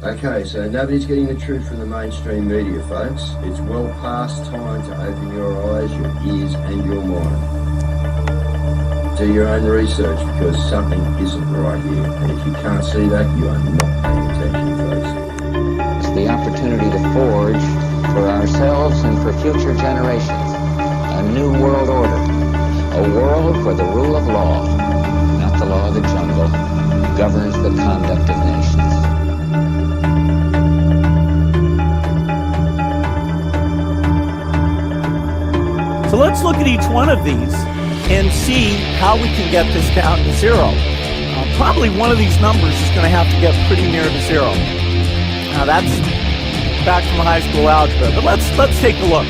Okay, so nobody's getting the truth from the mainstream media, folks. It's well past time to open your eyes, your ears, and your mind. Do your own research because something isn't right here. And if you can't see that, you are not paying attention, folks. It's the opportunity to forge for ourselves and for future generations a new world order. A world where the rule of law, not the law of the jungle, governs the conduct of nations. So let's look at each one of these and see how we can get this down to zero. Probably one of these numbers is going to have to get pretty near to zero. Now that's back from high school algebra, but let's take a look.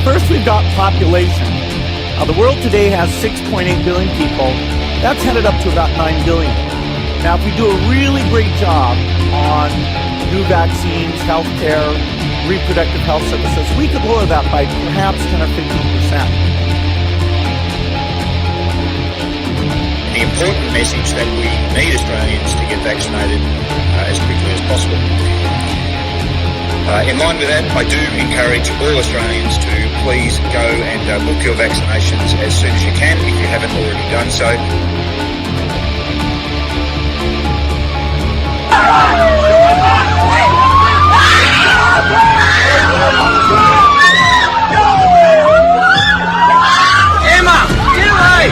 First, we've got population. The world today has 6.8 billion people. That's headed up to about 9 billion. Now, if we do a really great job on new vaccines, healthcare, reproductive health services, we could lower that by perhaps 10 or 15%. The important message that we need Australians to get vaccinated as quickly as possible. In line with that, I do encourage all Australians to please go and book your vaccinations as soon as you can if you haven't already done so. Emma, get away!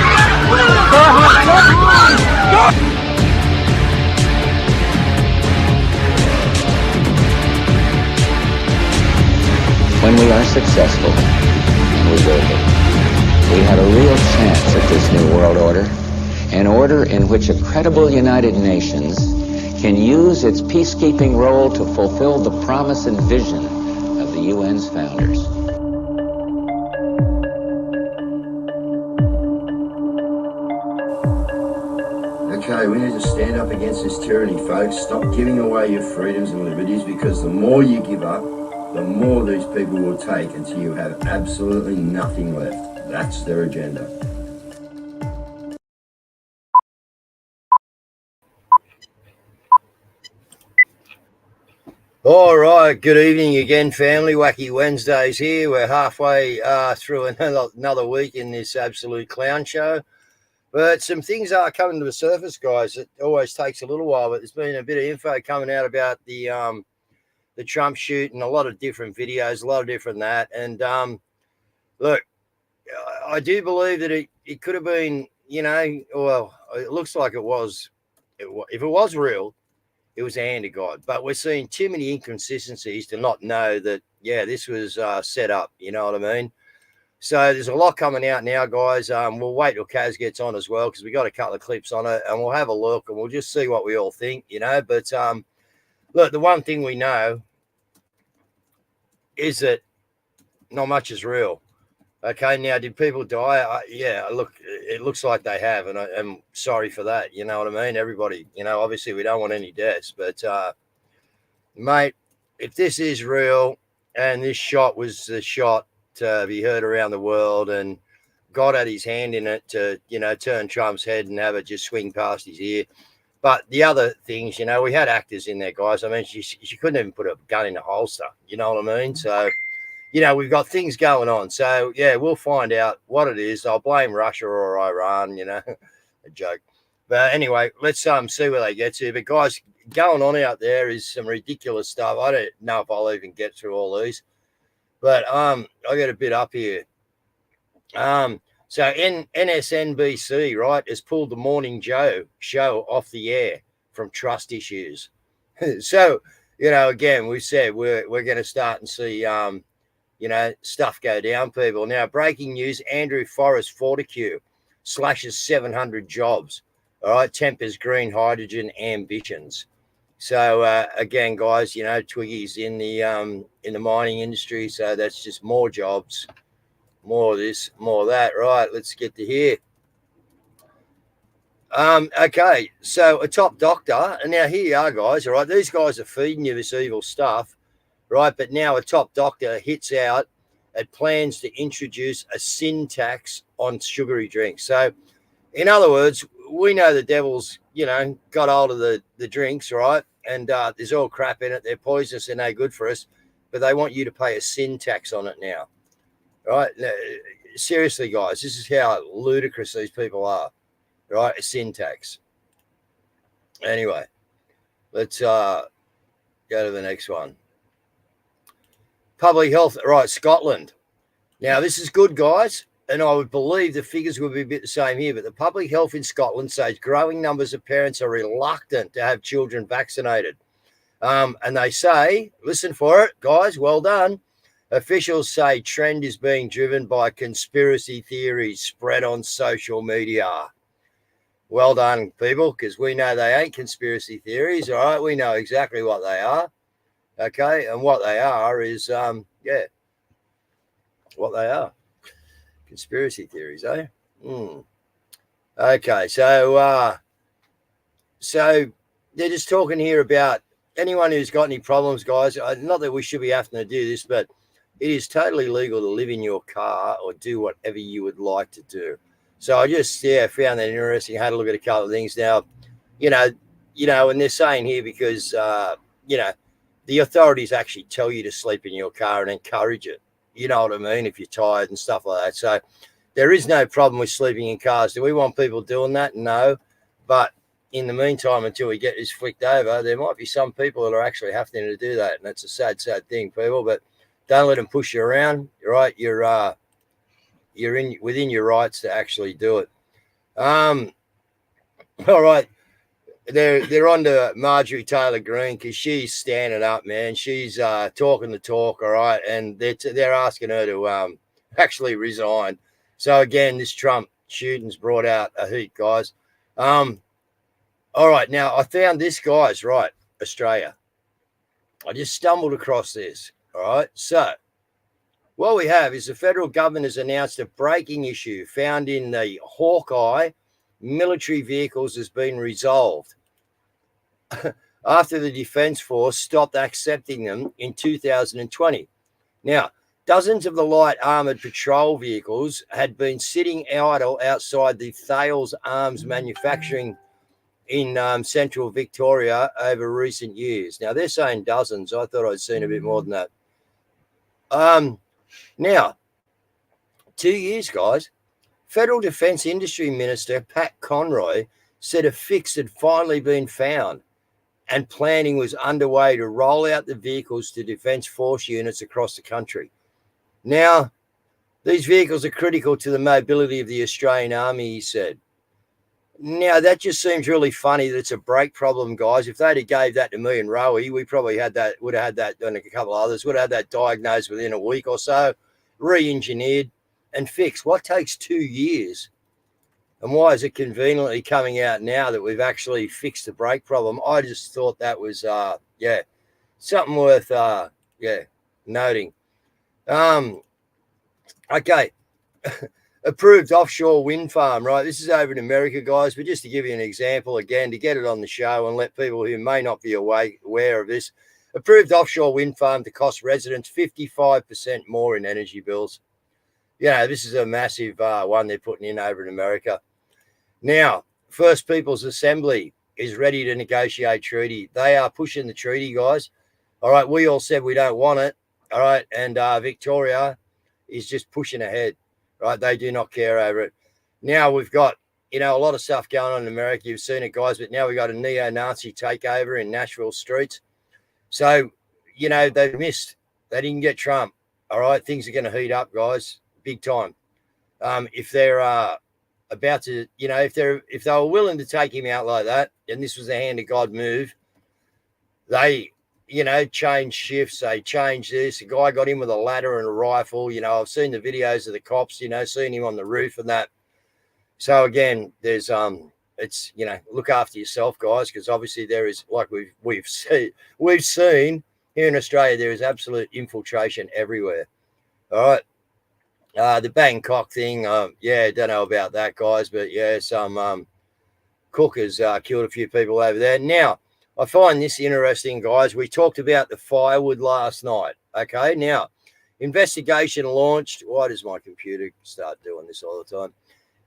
When we are successful, and we will be, we have a real chance at this new world order, an order in which a credible United Nations can use its peacekeeping role to fulfill the promise and vision of the UN's founders. Okay, we need to stand up against this tyranny, folks. Stop giving away your freedoms and liberties, because the more you give up, the more these people will take until you have absolutely nothing left. That's their agenda. All right, good evening again, family. Wacky Wednesdays here. We're halfway through another week in this absolute clown show. But some things are coming to the surface, guys. It always takes a little while, but there's been a bit of info coming out about the Trump shoot and a lot of different videos, a lot of different that. And look, I do believe that it could have been, well, it looks like it was. If it was real, it was the hand of God. But we're seeing too many inconsistencies to not know that, yeah, this was set up. You know what I mean? So there's a lot coming out now, guys. We'll wait till Cazz gets on as well, because we got a couple of clips on it, and we'll have a look and we'll just see what we all think, But look, the one thing we know is that not much is real. Okay, now, did people die? Yeah, look, it looks like they have, and I'm sorry for that. You know what I mean? Everybody, obviously we don't want any deaths, but, mate, if this is real and this shot was the shot to be heard around the world and God had his hand in it to, turn Trump's head and have it just swing past his ear. But the other things, we had actors in there, guys. I mean, she couldn't even put a gun in a holster. You know what I mean? So, we've got things going on. So, yeah, we'll find out what it is. I'll blame Russia or Iran, a joke. But anyway, let's see where they get to. But, guys, going on out there is some ridiculous stuff. I don't know if I'll even get through all these. But I got a bit up here. So NSNBC, right, has pulled the Morning Joe show off the air from trust issues. So, again, we said we're going to start and see, stuff go down, people. Now, breaking news, Andrew Forrest Fortescue slashes 700 jobs. All right, tempers green hydrogen ambitions. So, again, guys, Twiggy's in the mining industry, so that's just more jobs. More of this, more of that. Right, let's get to here. Okay, so a top doctor, and now here you are, guys, all right? These guys are feeding you this evil stuff, right? But now a top doctor hits out at plans to introduce a sin tax on sugary drinks. So, in other words, we know the devil's, got hold of the drinks, right? and there's all crap in it. They're poisonous and no good for us, but they want you to pay a sin tax on it now. Right? Now, seriously, guys, this is how ludicrous these people are. Right? A sin tax. Anyway, let's go to the next one. Public health. Right, Scotland. Now, this is good, guys, and I would believe the figures would be a bit the same here, but the public health in Scotland says growing numbers of parents are reluctant to have children vaccinated. And they say, listen for it, guys, well done. Officials say trend is being driven by conspiracy theories spread on social media. Well done, people, because we know they ain't conspiracy theories, all right? We know exactly what they are, okay? And what they are is, what they are. Conspiracy theories, eh? Okay, so they're just talking here about anyone who's got any problems, guys. Not that we should be having to do this, but it is totally legal to live in your car or do whatever you would like to do. So I just, found that interesting. Had a look at a couple of things. Now, and they're saying here because, the authorities actually tell you to sleep in your car and encourage it. You know what I mean? If you're tired and stuff like that. So there is no problem with sleeping in cars. Do we want people doing that? No. But in the meantime, until we get this flicked over, there might be some people that are actually having to do that. And that's a sad, sad thing, people. But don't let them push you around. Right? You're within your rights to actually do it. All right. They're on to Marjorie Taylor Greene because she's standing up, man. She's talking the talk, all right, and they're asking her to actually resign. So again, this Trump shooting's brought out a heat, guys. All right, now I found this, guys. Right, Australia. I just stumbled across this. All right, so what we have is the federal government has announced a breaking issue found in the Hawkeye military vehicles has been resolved after the Defence Force stopped accepting them in 2020. Now, dozens of the light armoured patrol vehicles had been sitting idle outside the Thales Arms manufacturing in central Victoria over recent years. Now, they're saying dozens. I thought I'd seen a bit more than that. Now, 2 years, guys. Federal Defence Industry Minister Pat Conroy said a fix had finally been found and planning was underway to roll out the vehicles to Defence Force units across the country. Now, these vehicles are critical to the mobility of the Australian Army, he said. Now, that just seems really funny that it's a brake problem, guys. If they'd have gave that to me and Rowie, we probably would have had that, and a couple of others, would have had that diagnosed within a week or so, re-engineered and fixed. What takes 2 years? And why is it conveniently coming out now that we've actually fixed the brake problem? I just thought that was, something worth, noting. Okay. Approved offshore wind farm, right? This is over in America, guys, but just to give you an example, again, to get it on the show and let people who may not be aware of this, approved offshore wind farm to cost residents 55% more in energy bills. This is a massive one they're putting in over in America. Now, First Peoples Assembly is ready to negotiate treaty. They are pushing the treaty, guys. All right, we all said we don't want it. All right, and Victoria is just pushing ahead. Right, they do not care over it. Now we've got, a lot of stuff going on in America. You've seen it, guys, but now we've got a neo-Nazi takeover in Nashville streets. So, they've missed. They didn't get Trump. All right, things are going to heat up, guys, big time. If they're about to, if they were willing to take him out like that, and this was a hand of God move, they, changed shifts. They changed this. A guy got in with a ladder and a rifle. I've seen the videos of the cops, seen him on the roof and that. So again, there's it's look after yourself, guys, because obviously there is, like we've seen here in Australia, there is absolute infiltration everywhere. All right. The Bangkok thing, don't know about that, guys, but some cookers killed a few people over there. Now, I find this interesting, guys. We talked about the firewood last night. Okay, now, investigation launched. Why does my computer start doing this all the time?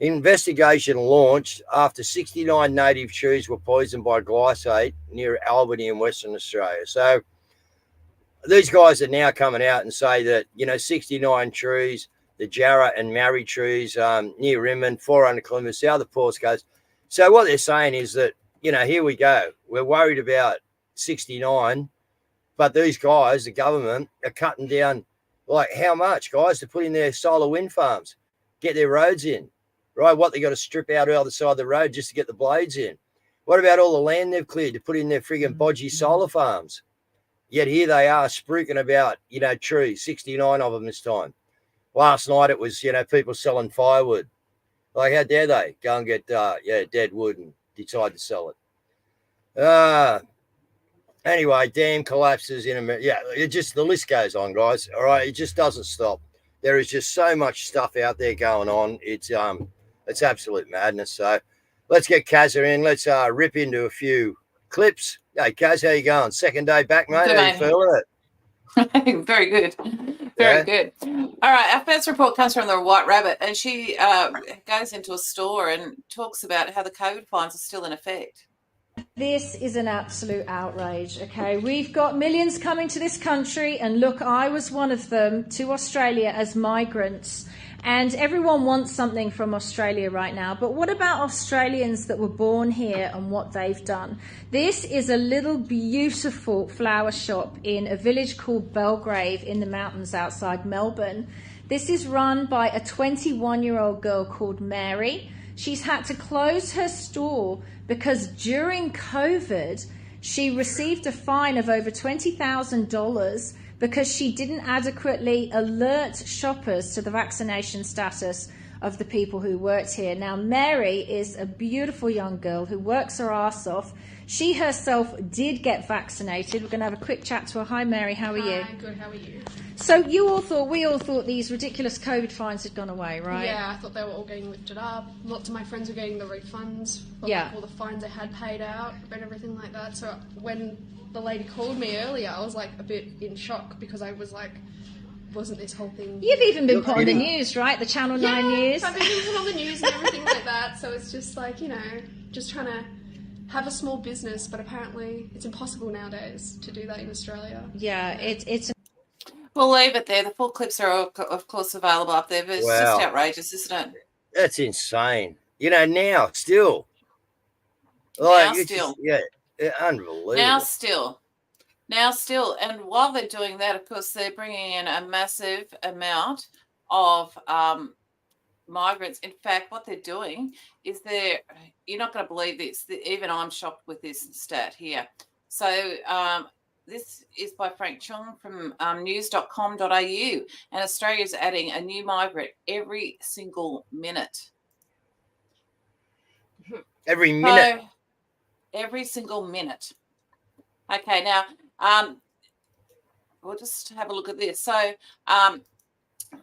Investigation launched after 69 native trees were poisoned by glyphosate near Albany in Western Australia. So these guys are now coming out and say that, 69 trees, the Jarrah and Marrie trees near Rimmon, 400 kilometres south of the Port Coast. So what they're saying is that, here we go. We're worried about 69, but these guys, the government, are cutting down, like, how much, guys, to put in their solar wind farms, get their roads in, right? What they got to strip out the other side of the road just to get the blades in. What about all the land they've cleared to put in their frigging bodgy solar farms? Yet here they are spruiking about, trees, 69 of them this time. Last night it was, people selling firewood. Like, how dare they go and get, dead wood and decide to sell it? Anyway, dam collapses in America. Yeah, the list goes on, guys. All right, it just doesn't stop. There is just so much stuff out there going on. It's absolute madness. So let's get Cazza in. Let's rip into a few clips. Hey, Cazz, how you going? Second day back, mate. Good, how you feeling it? Very good. Very good. All right. Our first report comes from the White Rabbit, and she goes into a store and talks about how the COVID fines are still in effect. This is an absolute outrage, okay? We've got millions coming to this country, and look, I was one of them, to Australia as migrants. And everyone wants something from Australia right now. But what about Australians that were born here and what they've done? This is a little beautiful flower shop in a village called Belgrave in the mountains outside Melbourne. This is run by a 21-year-old girl called Mary. She's had to close her store because during COVID, she received a fine of over $20,000 because she didn't adequately alert shoppers to the vaccination status of the people who worked here. Now, Mary is a beautiful young girl who works her ass off. She herself did get vaccinated. We're going to have a quick chat to her. Hi, Mary. How are you? Hi, good. How are you? So we all thought these ridiculous COVID fines had gone away, right? Yeah, I thought they were all getting lifted up. Lots of my friends were getting the refunds for all the fines they had paid out and everything like that. So when the lady called me earlier, I was like a bit in shock because I was like, wasn't this whole thing... You've even been put on the news, right? The Channel 9 news. I've been put on the news and everything like that. So it's just like, just trying to have a small business, but apparently it's impossible nowadays to do that in Australia. Yeah, it's... We'll leave it there. The full clips are, of course, available up there, but it's just outrageous, isn't it? That's insane. Now, still. Unbelievable. Now still. And while they're doing that, of course, they're bringing in a massive amount of migrants. In fact, what they're doing is you're not going to believe this. Even I'm shocked with this stat here. So this is by Frank Chung from news.com.au, and Australia's adding a new migrant every single minute. Every minute? So, every single minute. Okay, now we'll just have a look at this. So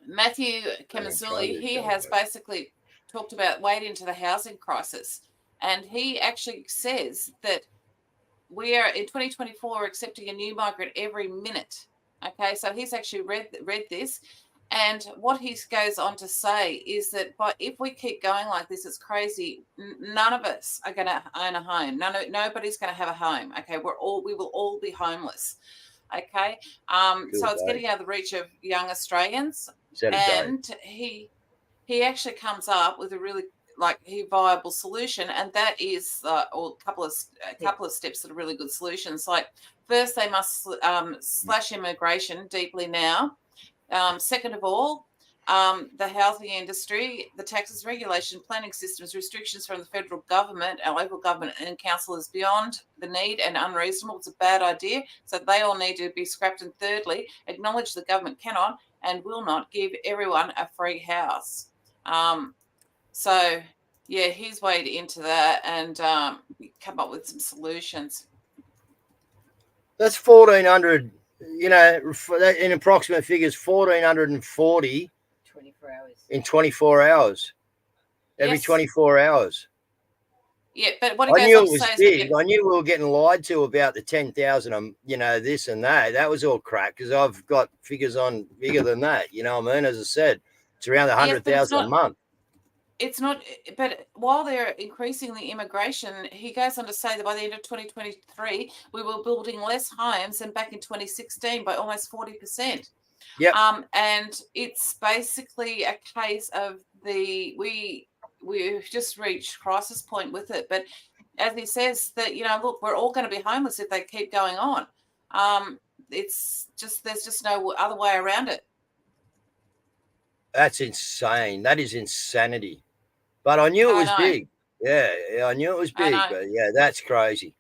Matthew Kemasuli, he has basically talked about wade into the housing crisis, and he actually says that we are in 2024 accepting a new migrant every minute. Okay, so he's actually read this, and what he goes on to say is that if we keep going like this, it's crazy. None of us are going to own a home. Nobody's going to have a home. Okay, we will all be homeless. Okay, so it's getting out of the reach of young Australians, and he actually comes up with a really viable solution, and that is a couple of steps that are really good solutions. Like, first, they must slash immigration deeply now. Second of all, the housing industry, the taxes, regulation, planning systems, restrictions from the federal government, our local government and council is beyond the need and unreasonable. It's a bad idea, so they all need to be scrapped. And thirdly, acknowledge the government cannot and will not give everyone a free house. So, yeah, he's weighed into that and come up with some solutions. That's 1,400, in approximate figures, 1,440 24 hours. In 24 hours. Every 24 hours. Yeah, but what I knew it was big. I knew we were getting lied to about the 10,000, this and that. That was all crap because I've got figures on bigger than that. You know what I mean? As I said, it's around 100,000 a month. it's not, but while they're increasing the immigration, he goes on to say that by the end of 2023, we were building less homes than back in 2016 by almost 40%. Yep. And it's basically a case of we've just reached crisis point with it. But as he says that, look, we're all going to be homeless if they keep going on. It's just, there's just no other way around it. That's insane. That is insanity. But I knew it was big. Yeah, I knew it was big. But yeah, that's crazy.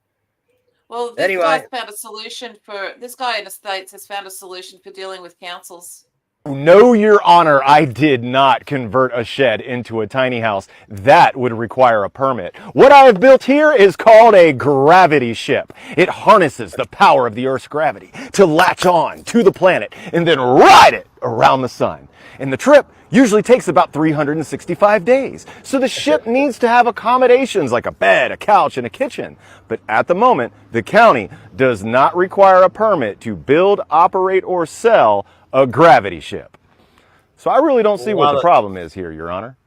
Well, this guy found a solution this guy in the States has found a solution for dealing with councils. No, Your Honor, I did not convert a shed into a tiny house. That would require a permit. What I have built here is called a gravity ship. It harnesses the power of the Earth's gravity to latch on to the planet and then ride it around the sun. And the trip usually takes about 365 days. So the ship needs to have accommodations like a bed, a couch, and a kitchen. But at the moment, the county does not require a permit to build, operate, or sell a gravity ship. So I really don't see what the problem is here, Your Honor.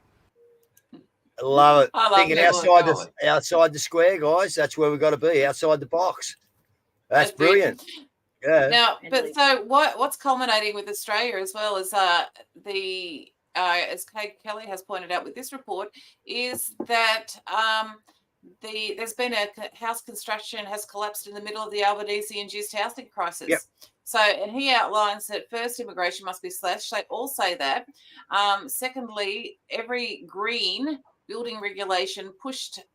I love it. Thinking outside the square, guys. That's where we've got to be, outside the box. That's brilliant. Yeah. Now, but so what's culminating with Australia as well is as Kate Kelly has pointed out with this report, is that there's been a house construction has collapsed in the middle of the Albanese-induced housing crisis. Yep. So, and he outlines that first, immigration must be slashed. They all say that. Secondly, every green building regulation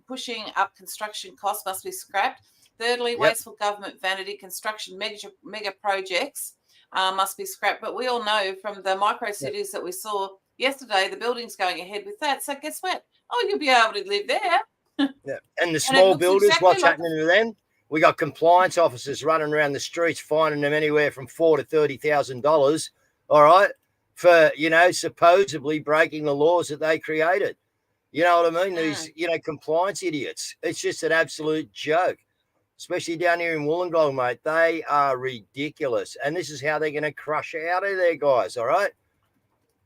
pushing up construction costs must be scrapped. Thirdly, wasteful government vanity construction mega projects must be scrapped. But we all know from the micro cities that we saw yesterday, the building's going ahead with that. So guess what? Oh, you'll be able to live there. Yeah. And the small builders, what's happening to them? We got compliance officers running around the streets, finding them anywhere from $4,000 to $30,000. All right, for supposedly breaking the laws that they created. You know what I mean? These compliance idiots. It's just an absolute joke, especially down here in Wollongong, mate. They are ridiculous, and this is how they're going to crush out of there, guys. All right,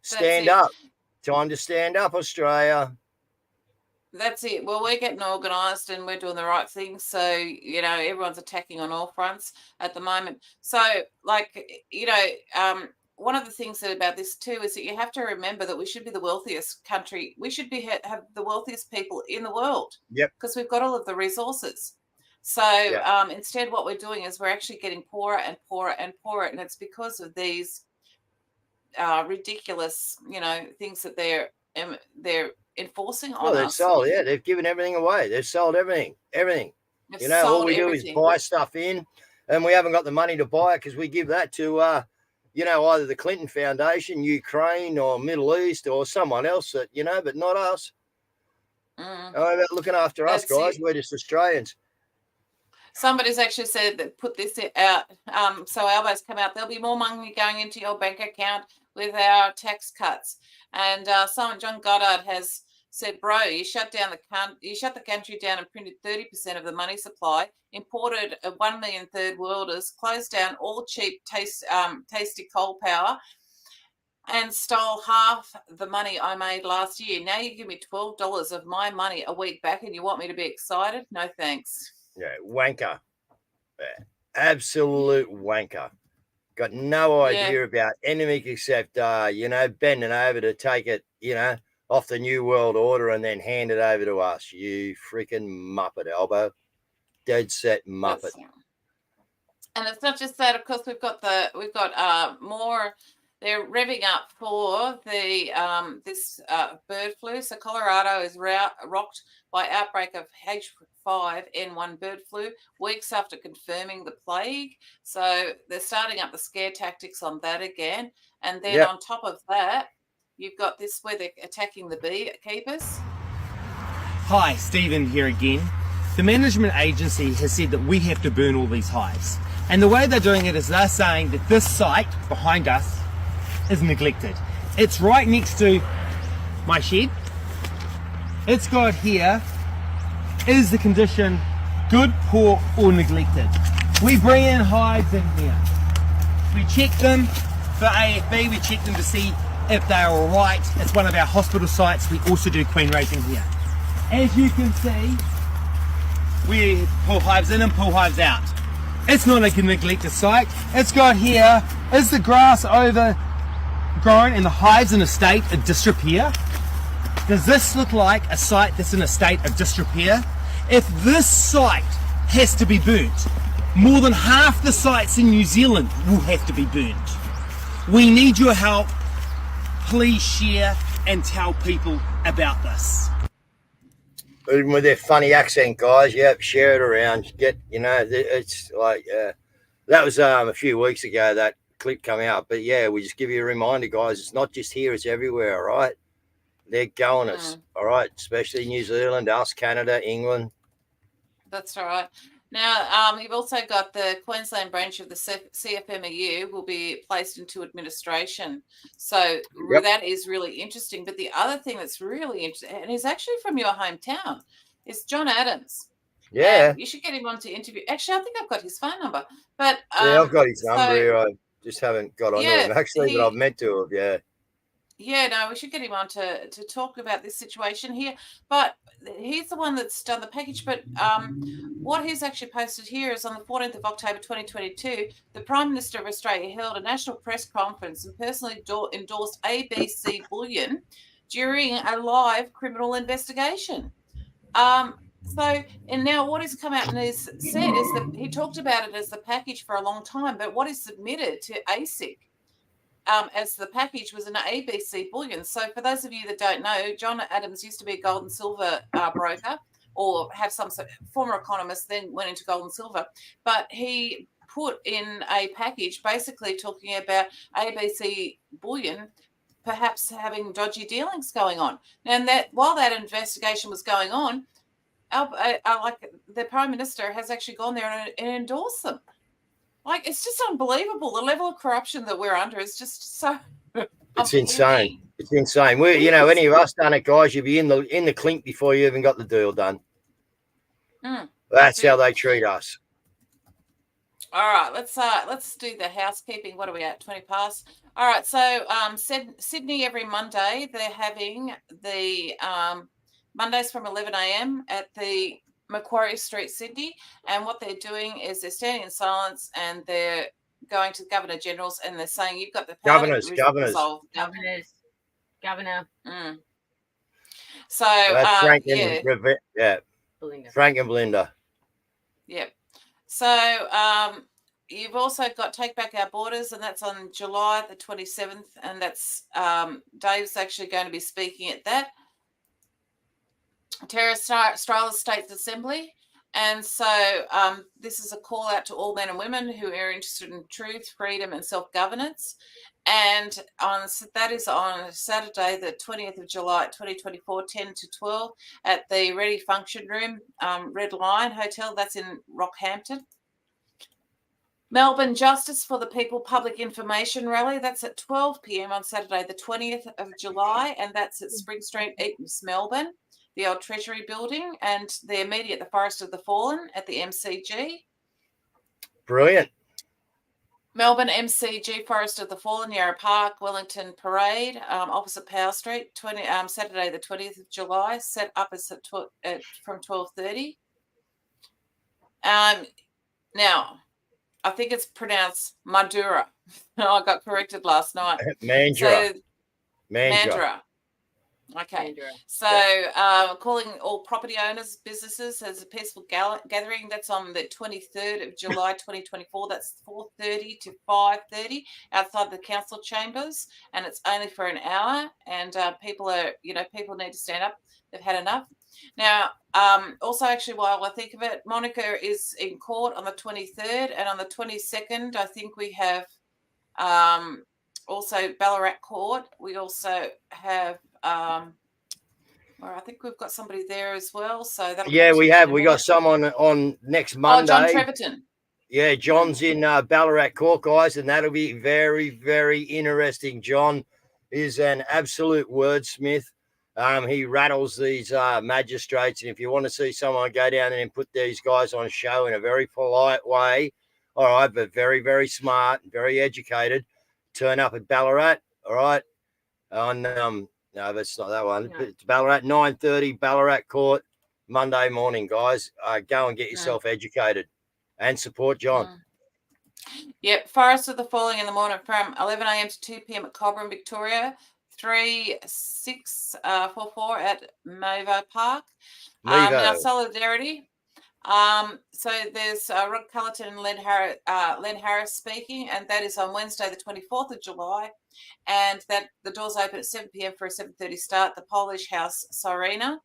stand up. Time to stand up, Australia. That's it. Well, we're getting organised and we're doing the right thing. So, everyone's attacking on all fronts at the moment. So, one of the things about this too is that you have to remember that we should be the wealthiest country. We should have the wealthiest people in the world. Yep. Because we've got all of the resources. So instead what we're doing is we're actually getting poorer and poorer and poorer. And it's because of these ridiculous, things that they're enforcing on us. They've sold, they've given everything away. They've sold everything. All we do is buy stuff in, and we haven't got the money to buy it because we give that to either the Clinton Foundation, Ukraine, or Middle East, or someone else that but not us. How about looking after us, guys? We're just Australians. Somebody's actually said that put this out. So Albo's come out. There'll be more money going into your bank account with our tax cuts. And John Goddard has said, bro, you shut the country down and printed 30% of the money supply, imported 1 million third worlders, closed down all cheap, tasty coal power, and stole half the money I made last year. Now you give me $12 of my money a week back and you want me to be excited? No, thanks. Yeah, wanker. Absolute wanker. Got no idea about anything except, bending over to take it, off the New World Order and then hand it over to us. You freaking muppet, Albo. Dead set muppet. And it's not just that. Of course, we've got more. They're revving up for the this bird flu. So Colorado is rocked by outbreak of H5N1 bird flu weeks after confirming the plague. So they're starting up the scare tactics on that again. And then on top of that, you've got this where they're attacking the beekeepers. Hi, Stephen here again. The management agency has said that we have to burn all these hives. And the way they're doing it is they're saying that this site behind us is neglected. It's right next to my shed. It's got here, is the condition good, poor, or neglected? We bring in hives in here. We check them for AFB, we check them to see if they are all right. It's one of our hospital sites. We also do queen raising here. As you can see, we pull hives in and pull hives out. It's not a neglected site. It's got here, is the grass overgrown and the hives in a state of disrepair? Does this look like a site that's in a state of disrepair? If this site has to be burnt, more than half the sites in New Zealand will have to be burnt. We need your help. Please share and tell people about this. Even with their funny accent, guys, yep, share it around. It's like that was a few weeks ago that clip come out. But yeah, we just give you a reminder, guys. It's not just here; it's everywhere. All right, they're going us. All right, especially New Zealand, us, Canada, England. That's all right. Now, you've also got the Queensland branch of the CFMEU will be placed into administration. So that is really interesting. But the other thing that's really interesting, and is actually from your hometown, is John Adams. Yeah. And you should get him on to interview. Actually, I think I've got his phone number. But yeah, I've got his number here. I just haven't got on him. Actually, but I've meant to have, yeah. Yeah, no, we should get him on to talk about this situation here. But he's the one that's done the package. But what he's actually posted here is on the 14th of October 2022, the Prime Minister of Australia held a national press conference and personally endorsed ABC bullion during a live criminal investigation. And now what has come out and has said is that he talked about it as the package for a long time, but what is submitted to ASIC as the package was an ABC bullion. So for those of you that don't know, John Adams used to be a gold and silver broker, or have some sort of former economist, then went into gold and silver. But he put in a package basically talking about ABC bullion perhaps having dodgy dealings going on. And that while that investigation was going on, like the Prime Minister has actually gone there and endorsed them. Like, it's just unbelievable. The level of corruption that we're under is just so. It's insane. It's insane. We, any of us done it, guys, you'd be in the clink before you even got the deal done. That's how they treat us. All right, let's do the housekeeping. What are we at? 20 past. All right, so Sydney every Monday they're having the Mondays from 11 a.m. at the Macquarie Street, Sydney, and what they're doing is they're standing in silence and they're going to the Governor Generals and they're saying you've got the power governor. So Frank and Frank and Belinda. Yep. So you've also got Take Back Our Borders, and that's on July the 27th, and that's Dave's actually going to be speaking at that. Australia States Assembly. And so this is a call out to all men and women who are interested in truth, freedom and self-governance. And that is on Saturday, the 20th of July, 2024, 10 to 12 at the Ready Function Room, Red Lion Hotel. That's in Rockhampton. Melbourne Justice for the People Public Information Rally. That's at 12 p.m. on Saturday, the 20th of July. And that's at Spring Street, Eaton's, Melbourne. The old Treasury building, and they're meeting at the Forest of the Fallen at the MCG. Brilliant. Melbourne MCG, Forest of the Fallen, Yarra Park, Wellington Parade, opposite Power Street, Saturday the 20th of July, set up as from 12:30. Now, I think it's pronounced Mandurah. I got corrected last night. Mandurah. Mandurah. Okay, so calling all property owners, businesses as a peaceful gathering. That's on the 23rd of July, 2024. That's 4:30 to 5:30 outside the council chambers, and it's only for an hour. And people need to stand up. They've had enough. Now, also, actually, while I think of it, Monica is in court on the 23rd, and on the 22nd, I think we have also Ballarat Court. We also have. I think we've got somebody there as well. So we have. We got someone on next Monday. Oh, John Treverton. Yeah, John's in Ballarat Court, guys, and that'll be very, very interesting. John is an absolute wordsmith. He rattles these magistrates, and if you want to see someone go down there and put these guys on show in a very polite way, all right, but very, very smart, very educated, turn up at Ballarat, all right. On no, that's not that one. No. It's Ballarat, 9:30, Ballarat Court, Monday morning, guys. Go and get yourself educated and support John. Yep, Forest of the Falling in the morning from 11 a.m. to 2 p.m. at Cobram, Victoria, 3644 at Mavo Park. Now, Solidarity. So there's Rod Cullerton and Len Harris speaking, and that is on Wednesday, the 24th of July. And that the doors open at 7 p.m. for a 7:30 start, the Polish House Sirena.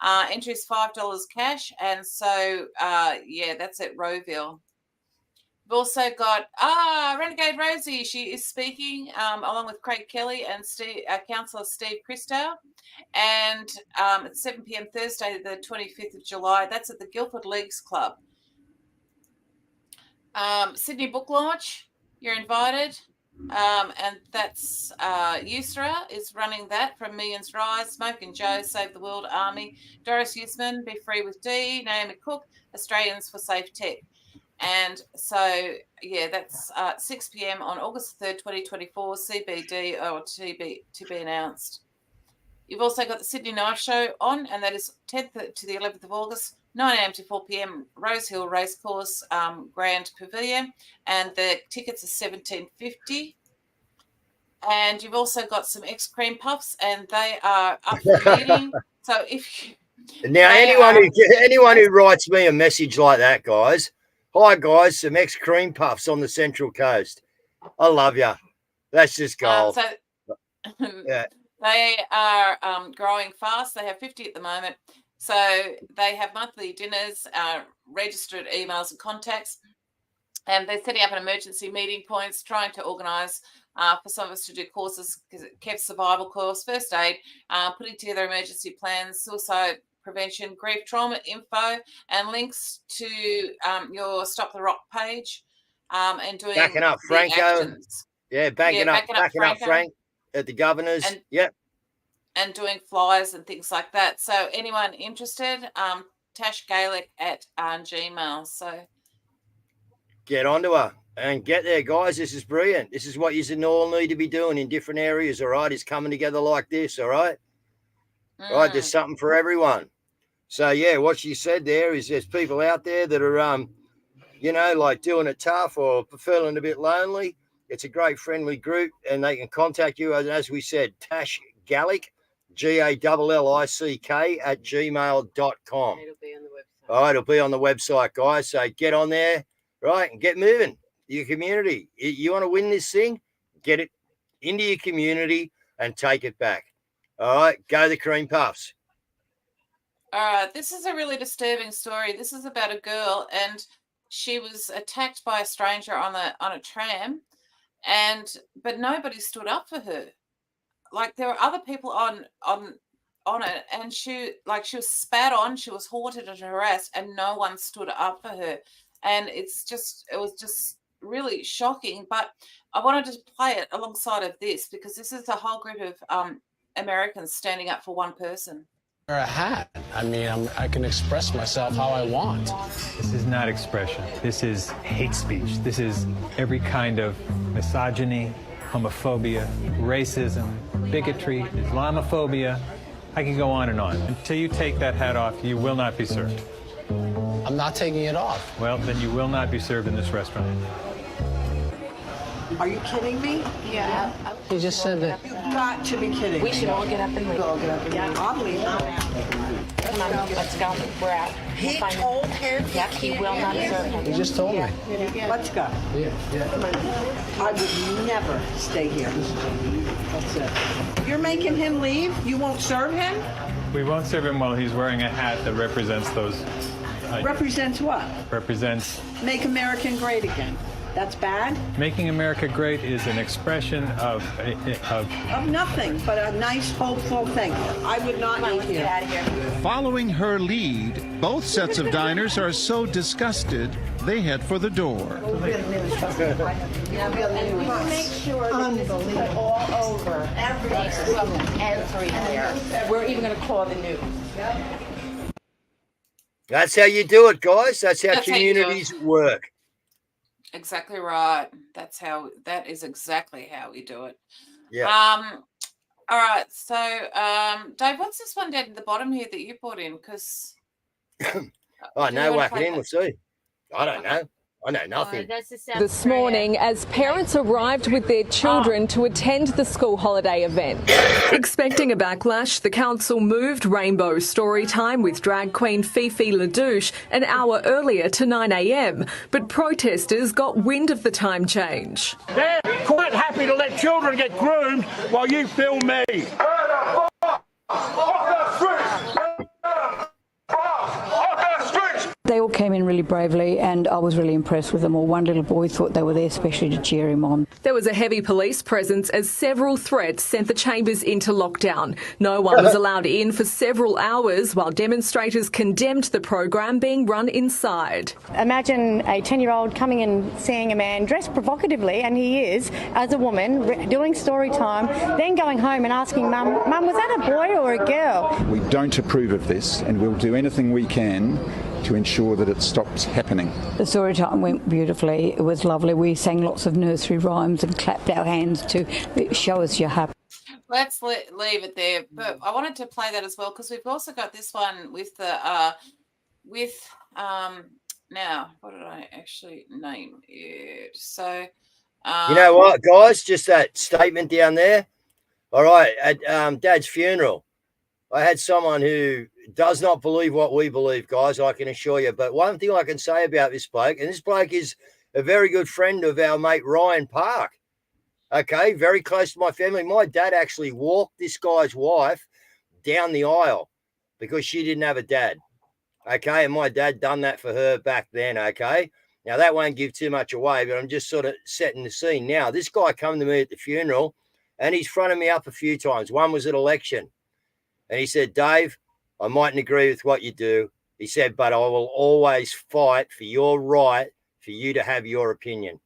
Entry is $5 cash. And so, that's at Rowville. We've also got Renegade Rosie. She is speaking along with Craig Kelly and Councillor Steve Christow. And at 7 p.m. Thursday, the 25th of July, that's at the Guildford Leagues Club. Sydney Book Launch, you're invited. And that's Usra is running that from Millions Rise, Smoke and Joe, Save the World Army, Doris Usman, Be Free with D, Naomi Cook, Australians for Safe Tech. And so, that's 6 p.m. on August 3rd, 2024, CBD or to be announced. You've also got the Sydney Knife Show on, and that is 10th to the 11th of August, 9 a.m. to 4 p.m, Rosehill Racecourse, Grand Pavilion, and the tickets are $17.50. And you've also got some ex-cream puffs, and they are up for meeting. So if now anyone who writes me a message like that, guys, hi guys, some ex-cream puffs on the Central Coast. I love you. That's just gold. They are growing fast. They have 50 at the moment. So they have monthly dinners, registered emails and contacts, and they're setting up an emergency meeting points, trying to organise for some of us to do courses, Kev's survival course, first aid, putting together emergency plans, suicide prevention, grief, trauma info, and links to your Stop the Rock page, and doing backing up Franco. Actions. Yeah, backing up Frank at the Governor's. And doing flyers and things like that. So anyone interested, Tash Gaelic at Gmail. So get onto her and get there, guys. This is brilliant. This is what you all need to be doing in different areas, all right? Is coming together like this, all right? All right, there's something for everyone. So, what she said there is there's people out there that are, like doing it tough or feeling a bit lonely. It's a great friendly group, and they can contact you, as we said, Tash Gaelic, GALLICK at gmail.com. it'll be on the website. All right, it'll be on the website, guys. So get on there, right, and get moving. Your community. You want to win this thing? Get it into your community and take it back. All right, go the cream puffs. All right, this is a really disturbing story. This is about a girl, and she was attacked by a stranger on a tram, but nobody stood up for her. Like, there were other people on it, and she was spat on, she was haunted and harassed, and no one stood up for her. And it was just really shocking. But I wanted to play it alongside of this, because this is a whole group of Americans standing up for one person. Wear a hat. I mean, I can express myself how I want. This is not expression. This is hate speech. This is every kind of misogyny, homophobia, racism, bigotry, Islamophobia. I can go on and on. Until you take that hat off, you will not be served. I'm not taking it off. Well, then you will not be served in this restaurant. Are you kidding me? Yeah. He just said that. You've got to be kidding me. We should all get up and leave. We'll all get up and leave. I'll leave. Come on, let's go. We're out. He told him he will not serve him. He just told me. Let's go. Come on. I would never stay here. That's it. You're making him leave? You won't serve him? We won't serve him while he's wearing a hat that represents those. Represents what? Represents. Make America great again. That's bad? Making America great is an expression of nothing, but a nice, hopeful thing. I would not eat here. Get out of here. Following her lead, both sets of diners are so disgusted, they head for the door. Make sure that this is all over. Everywhere. We're even going to call the news. That's how you do it, guys. That's how communities work. Exactly right. That is exactly how we do it. Yeah. All right. So, Dave, what's this one down at the bottom here that you put in? Because Oh, no, whack it in. We'll see. I don't know. I know nothing. This morning, as parents arrived with their children to attend the school holiday event. Expecting a backlash, the council moved Rainbow Storytime with drag queen Fifi LaDouche an hour earlier to 9 a.m. But protesters got wind of the time change. They're quite happy to let children get groomed while you film me. They all came in really bravely and I was really impressed with them all. One little boy thought they were there especially to cheer him on. There was a heavy police presence as several threats sent the chambers into lockdown. No one was allowed in for several hours while demonstrators condemned the program being run inside. Imagine a 10-year-old coming and seeing a man dressed provocatively, and he is, as a woman, doing story time, then going home and asking Mum, was that a boy or a girl? We don't approve of this and we'll do anything we can to ensure that it stops happening. The story time went beautifully. It was lovely. We sang lots of nursery rhymes and clapped our hands to show us you're happy. Let's leave it there. But I wanted to play that as well because we've also got this one with the now what did I actually name it? So you know what, guys? Just that statement down there. All right, at Dad's funeral, I had someone who does not believe what we believe, guys, I can assure you. But one thing I can say about this bloke, and this bloke is a very good friend of our mate Ryan Park. Okay, very close to my family. My dad actually walked this guy's wife down the aisle because she didn't have a dad. Okay, and my dad done that for her back then, okay? Now, that won't give too much away, but I'm just sort of setting the scene. Now, this guy come to me at the funeral, and he's fronted me up a few times. One was at election. And he said, Dave, I mightn't agree with what you do. He said, but I will always fight for your right for you to have your opinion.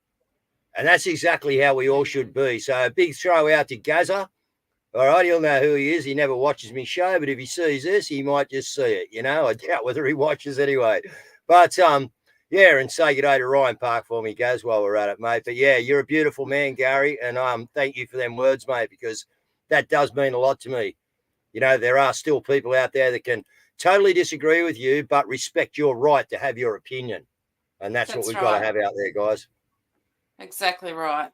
And that's exactly how we all should be. So a big throw out to Gaza. All right, he'll know who he is. He never watches me show, but if he sees this, he might just see it. You know, I doubt whether he watches anyway. But, yeah, and say good day to Ryan Park for me, Gaz, while we're at it, mate. But, yeah, you're a beautiful man, Gary, and thank you for them words, mate, because that does mean a lot to me. You know, there are still people out there that can totally disagree with you, but respect your right to have your opinion. And that's what we've got to have out there, guys. Exactly right.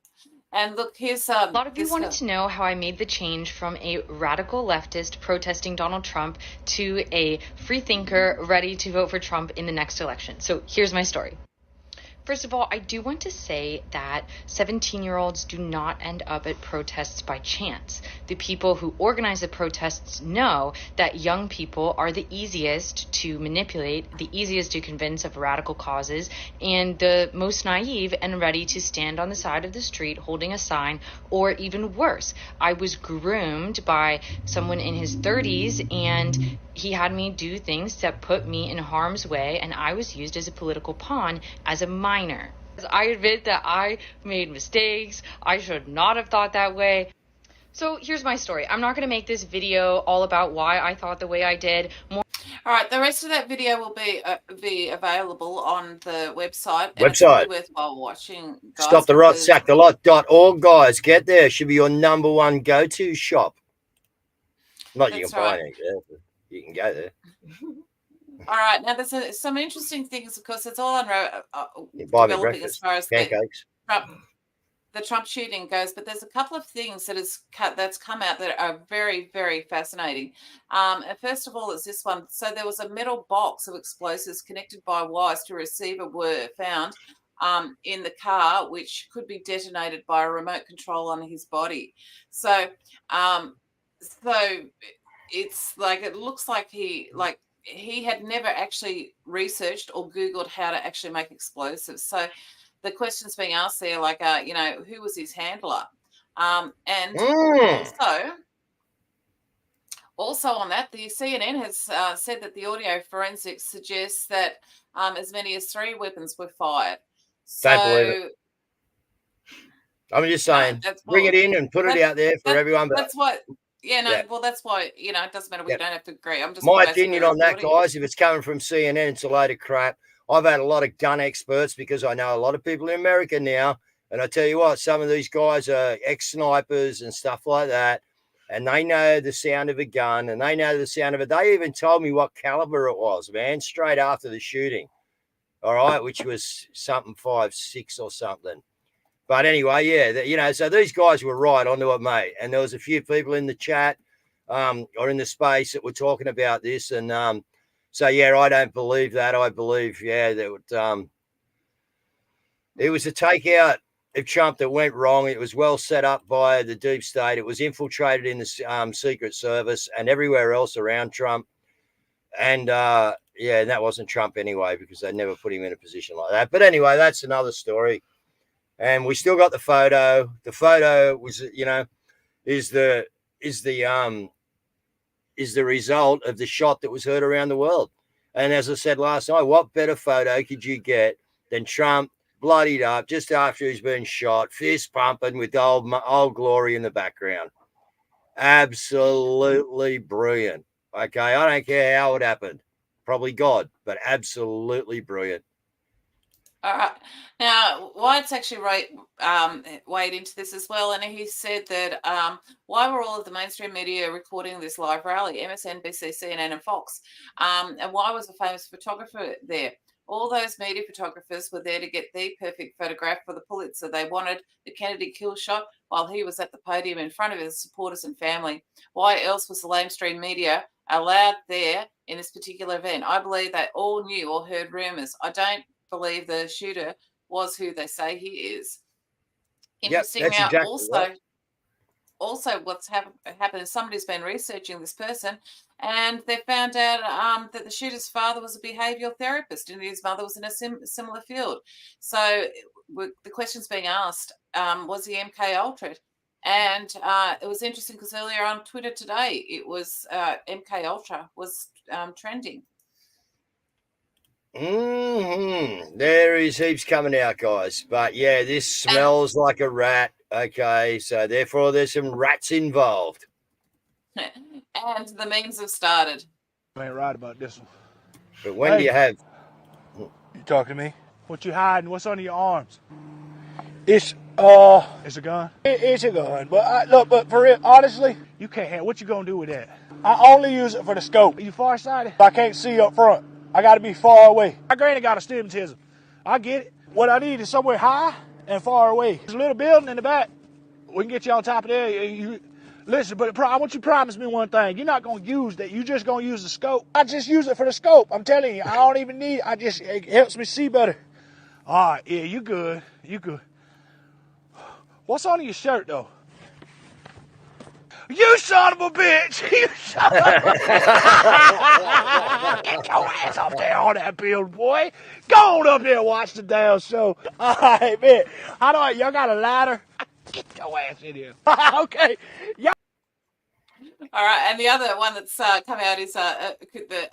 And look, here's a lot of you wanted to know how I made the change from a radical leftist protesting Donald Trump to a free thinker ready to vote for Trump in the next election. So here's my story. First of all, I do want to say that 17-year-olds do not end up at protests by chance. The people who organize the protests know that young people are the easiest to manipulate, the easiest to convince of radical causes, and the most naive and ready to stand on the side of the street holding a sign, or even worse. I was groomed by someone in his 30s, and he had me do things that put me in harm's way, and I was used as a political pawn as a minor. I admit that I made mistakes. I should not have thought that way. So here's my story. I'm not going to make this video all about why I thought the way I did. All right, the rest of that video will be available on the website. And it's really worthwhile watching, guys. StopTheRotSackTheLot.org, guys. Get there. Should be your number one go-to shop. Not you can buy anything there. You can go there. All right. Now, there's some interesting things. Of course, it's all developing as far as pancakes. The Trump shooting goes. But there's a couple of things that's come out that are very, very fascinating. And first of all, is this one. So there was a metal box of explosives connected by wires to a receiver were found in the car, which could be detonated by a remote control on his body. So, it's like it looks like he had never actually researched or Googled how to actually make explosives. So the questions being asked there, like, who was his handler? And also on that, the CNN has said that the audio forensics suggests that as many as 3 weapons were fired. Don't believe it. I'm just saying, bring it in and put it out there for everyone. But that's what. Yeah, no, well, that's why, it doesn't matter. We don't have to agree. I'm just my opinion on that, guys. If it's coming from CNN, it's a load of crap. I've had a lot of gun experts because I know a lot of people in America now. And I tell you what, some of these guys are ex-snipers and stuff like that. and they know the sound of a gun, and they know the sound of it. They even told me what caliber it was, man, straight after the shooting. All right, which was something 5.6 or something. But anyway, yeah, so these guys were right onto it, mate. And there was a few people in the chat or in the space that were talking about this. And so, yeah, I don't believe that. I believe, that it was a takeout of Trump that went wrong. It was well set up by the deep state. It was infiltrated in the Secret Service and everywhere else around Trump. And, and that wasn't Trump anyway, because they never put him in a position like that. But anyway, that's another story. And we still got the photo. The photo was, is the result of the shot that was heard around the world. And as I said last night, what better photo could you get than Trump bloodied up just after he's been shot, fist pumping with old glory in the background? Absolutely brilliant. Okay, I don't care how it happened. Probably God, but absolutely brilliant. All right. Now, Wyatt's actually weighed into this as well, and he said that why were all of the mainstream media recording this live rally? MSN, NBC, CNN, and Fox. And why was a famous photographer there? All those media photographers were there to get the perfect photograph for the Pulitzer. They wanted the Kennedy kill shot while he was at the podium in front of his supporters and family. Why else was the mainstream media allowed there in this particular event? I believe they all knew or heard rumors. I don't believe the shooter was who they say he is. Interesting. Yep, that's now, exactly right. Also, what's happened is somebody's been researching this person, and they found out that the shooter's father was a behavioural therapist, and his mother was in a similar field. So the question's being asked: was he MK Ultra? And it was interesting because earlier on Twitter today, it was MK Ultra was trending. There is heaps coming out, guys. But yeah, this smells like a rat. Okay, so therefore there's some rats involved. And the memes have started. I ain't right about this one. But when do you have? You talking to me? What you hiding? What's under your arms? It's a gun. It's a gun. But but for real, honestly, you can't have. What you gonna do with that? I only use it for the scope. Are you farsighted? I can't see up front. I got to be far away. My granny got astigmatism. I get it. What I need is somewhere high and far away. There's a little building in the back. We can get you on top of there. Listen, but I want you to promise me one thing. You're not going to use that. You're just going to use the scope. I just use it for the scope. I'm telling you. I don't even need it. It helps me see better. All right. Yeah, you good. You good. What's on your shirt, though? You son of a bitch! You son of a Get your ass up there on that build, boy. Go on up there and watch the damn show. All right, man. Y'all got a ladder? Get your ass in here. Okay. All right, and the other one that's come out is the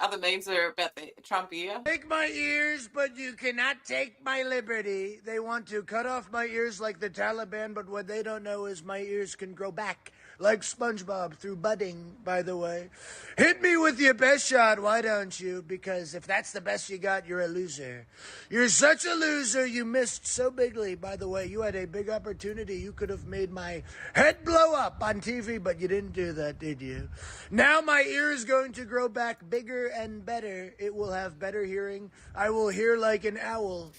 other memes are about the Trump ear. Take my ears, but you cannot take my liberty. They want to cut off my ears like the Taliban, but what they don't know is my ears can grow back. Like SpongeBob through budding, by the way. Hit me with your best shot, why don't you? Because if that's the best you got, you're a loser. You're such a loser, you missed so bigly. By the way, you had a big opportunity. You could have made my head blow up on TV, but you didn't do that, did you? Now my ear is going to grow back bigger and better. It will have better hearing. I will hear like an owl.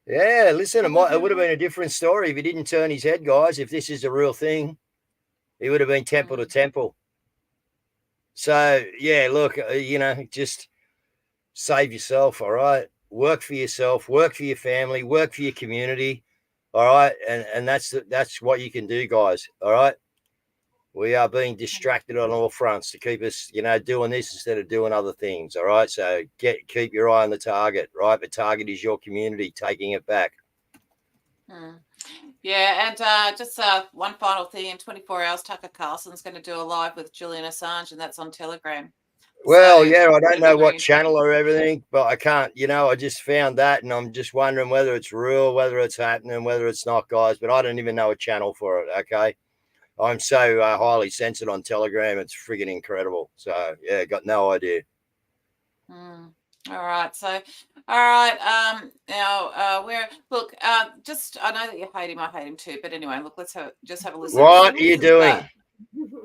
Yeah, listen, it would have been a different story if he didn't turn his head, guys. If this is a real thing, he would have been temple to temple. So, yeah, look, just save yourself, all right? Work for yourself, work for your family, work for your community, all right? And that's what you can do, guys, all right? We are being distracted on all fronts to keep us, doing this instead of doing other things. All right. So keep your eye on the target, right? The target is your community, taking it back. Yeah. And just one final thing. In 24 hours, Tucker Carlson's going to do a live with Julian Assange, and that's on Telegram. Well, yeah, I don't know what channel or everything, but I can't, I just found that and I'm just wondering whether it's real, whether it's happening, whether it's not, guys. But I don't even know a channel for it. Okay. I'm so highly censored on Telegram. It's friggin' incredible. So, yeah, got no idea. All right. So, all right. Now, just I know that you hate him. I hate him too. But anyway, look, let's just have a listen. What are you doing?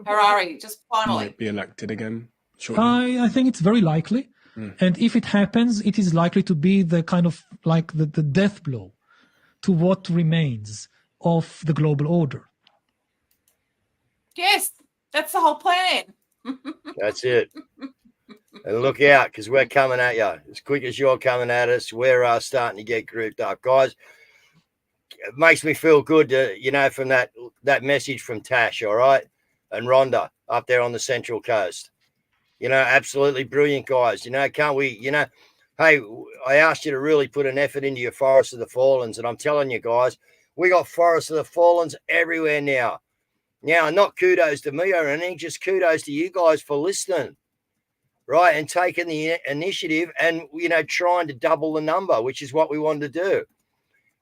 Harari, just finally. Might be elected again. I think it's very likely. And if it happens, it is likely to be the kind of like the death blow to what remains of the global order. Yes, that's the whole plan. That's it. And look out, because we're coming at you as quick as you're coming at us. We're starting to get grouped up, guys. It makes me feel good to, from that message from Tash, all right, and Rhonda up there on the Central Coast. Absolutely brilliant guys. Can't we? Hey, I asked you to really put an effort into your Forest of the Fallens, and I'm telling you guys, we got Forest of the Fallens everywhere now. Now, not kudos to me or anything, just kudos to you guys for listening. Right, and taking the initiative and, trying to double the number, which is what we wanted to do.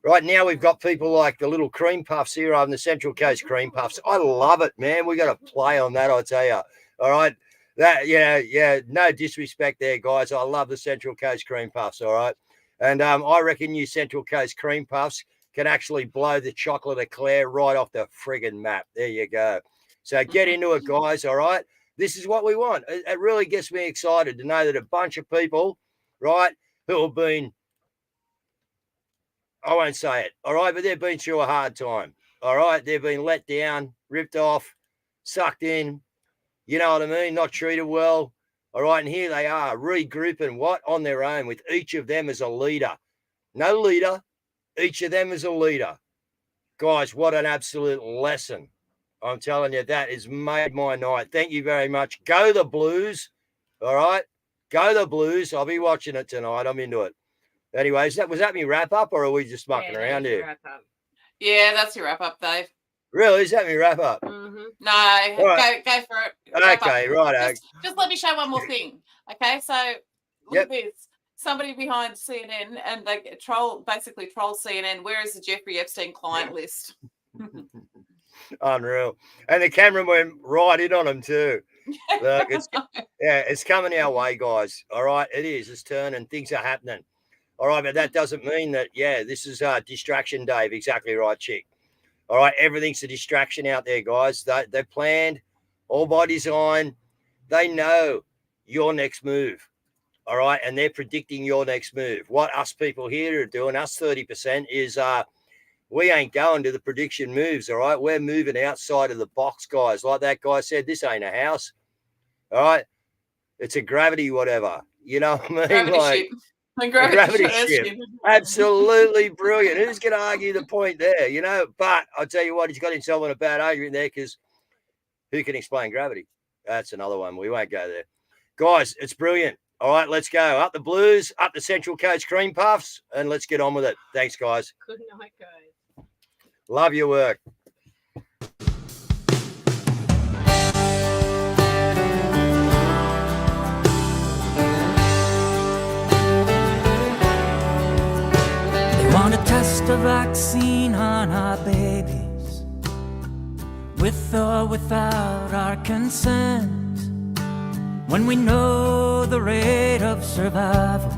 Right now, we've got people like the little cream puffs here on the Central Coast cream puffs. I love it, man. We got to play on that, I tell you. All right, no disrespect there, guys. I love the Central Coast cream puffs. All right, and I reckon you Central Coast cream puffs can actually blow the chocolate eclair right off the friggin' map. There you go. So get into it, guys. All right. This is what we want. It really gets me excited to know that a bunch of people, right, who have been, I won't say it, all right, but they've been through a hard time, all right? They've been let down, ripped off, sucked in, you know what I mean, not treated well, all right? And here they are regrouping on their own with each of them as a leader. No leader, each of them as a leader. Guys, what an absolute lesson. I'm telling you, that has made my night. Thank you very much. Go the Blues. All right. Go the Blues. I'll be watching it tonight. I'm into it. Anyways, was that me wrap up or are we just mucking around here? Yeah, that's your wrap up, Dave. Really? Is that me wrap up? Mm-hmm. No, go for it. Okay, right. Just let me show one more thing. Okay, so look at this. Somebody behind CNN and they basically troll CNN. Where is the Jeffrey Epstein client list? Unreal. And the camera went right in on him too. Look, it's coming our way, guys. All right, it is. It's turning. Things are happening. All right, but that doesn't mean that, this is distraction, Dave. Exactly right, chick. All right, everything's a distraction out there, guys. They're planned, all by design. They know your next move. All right, and they're predicting your next move. What us people here are doing, us 30%, is we ain't going to the prediction moves, all right? We're moving outside of the box, guys. Like that guy said, this ain't a house, all right? It's a gravity whatever. You know what I mean? Gravity ship. Absolutely brilliant. Who's going to argue the point there, But I'll tell you what, he's got himself in a bad argument there because who can explain gravity? That's another one. We won't go there. Guys, it's brilliant. All right, let's go. Up the Blues, up the Central Coast cream puffs, and let's get on with it. Thanks, guys. Good night, guys. Love your work. They want to test a vaccine on our babies, with or without our consent, when we know the rate of survival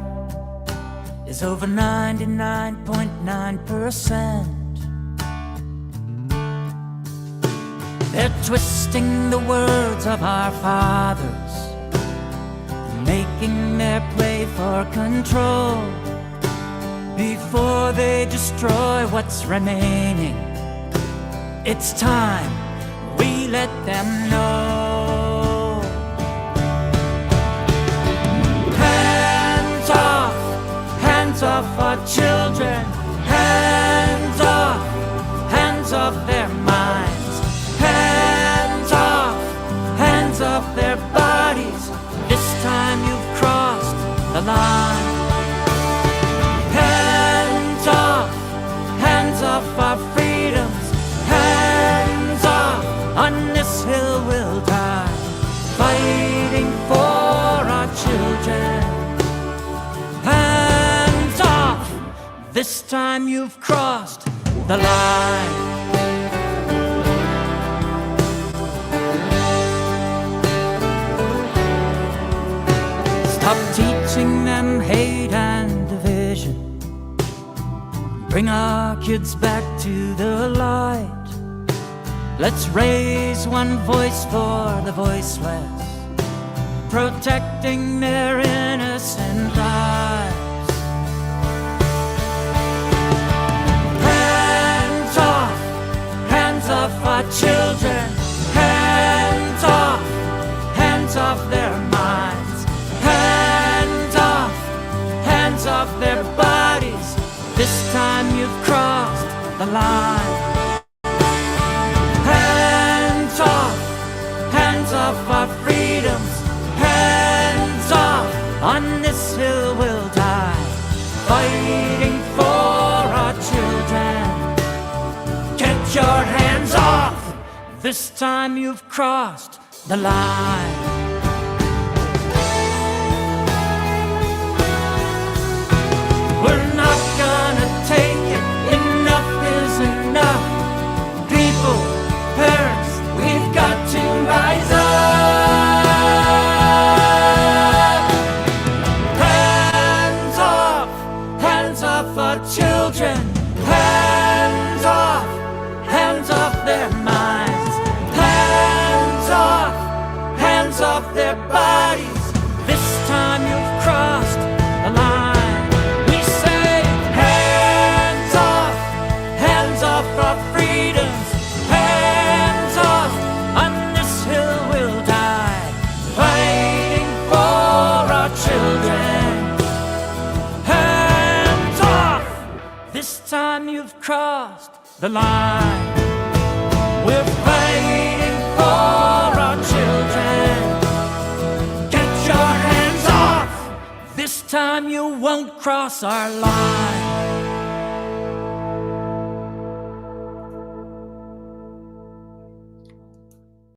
is over 99.9%. They're twisting the words of our fathers, making their play for control, before they destroy what's remaining. It's time we let them know. Hands off our children, hands off their minds, hands off their bodies. This time you've crossed the line. Hands off our freedoms, hands off. On this hill we'll die, fighting for our children. This time you've crossed the line. It's Stop teaching them hate and division. Bring our kids back to the light. Let's raise one voice for the voiceless, protecting their innocent lives. Hands off our children. Hands off their minds. Hands off their bodies. This time you've crossed the line. Hands off our freedoms. Hands off, on this hill we'll die, fighting for our children. Get your hands off, this time you've crossed the line. We're not gonna take it, enough is enough. People, parents, we've got to rise up. Hands off our children. Hands off their minds. Hands off their bodies. This time you've crossed the line. We say hands off our freedoms. Hands off, on this hill we'll die, fighting for our children. Hands off, this time you've crossed the line. We're fighting for our children. Get your hands off, this time you won't cross our line.